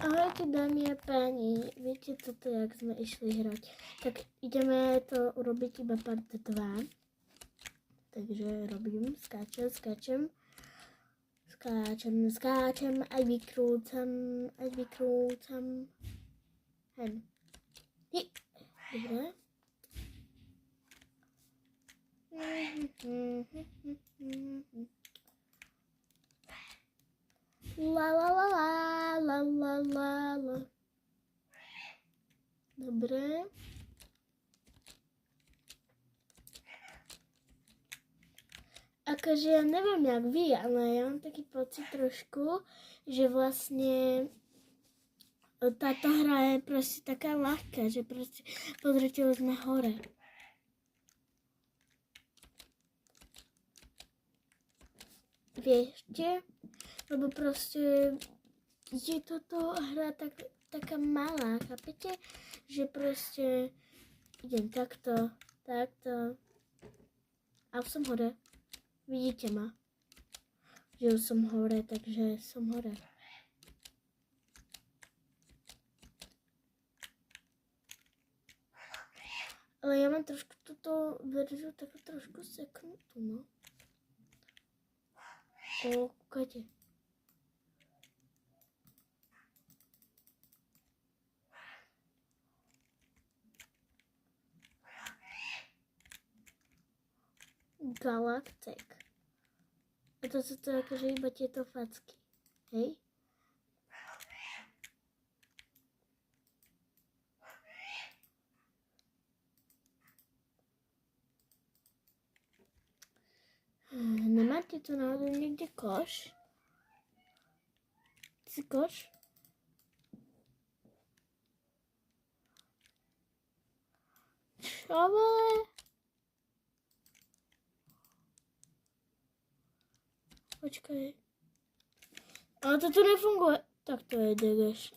Ahojte dámy a páni, viete toto, jak sme išli hrať, tak ideme to urobiť iba part 2, takže robím, skáčem, aj vykrúcam, hen, dobre. La la la la la la la la. Dobre. Akože ja neviem jak vy, ale ja mám taký pocit trošku, že vlastne táto hra je proste taká ľahká, že proste pozrite, už sme hore. Viete? Lebo proste je toto hra taká malá, chápete? Že proste idem takto a už som hore. Vidíte ma? Že už som hore, takže som hore. Ale ja mám trošku túto verziu takú trošku seknutú, no. Kúkajte. Galactic. A to sú to akože iba tieto facky. Hej? Nemáte tu náhodou niekde koš? Si koš? Čo vole? Počkaj. Ale to tu nefunguje. Tak to je degeš.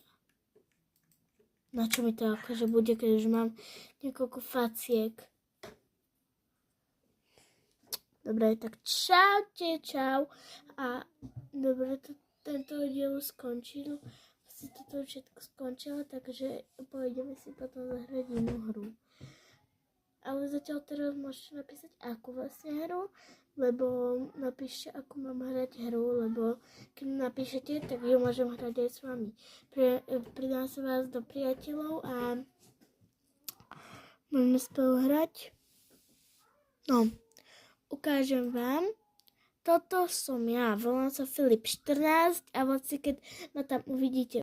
Na čo mi to akože bude, keď už mám niekoľko faciek. Dobre, tak čau. A dobre, tento diel skončil. Si toto všetko skončilo, takže pôjdeme si potom zahrať inú hru. Ale zatiaľ teraz môžete napísať akú vlastne hru, lebo napíšte, akú mám hrať hru, lebo keď napíšete, tak ju môžem hrať aj s vami. Pridám sa vás do priateľov a môžeme spolu hrať. No, ukážem vám. Toto som ja, volám sa Filip 14 a vlastne keď ma tam uvidíte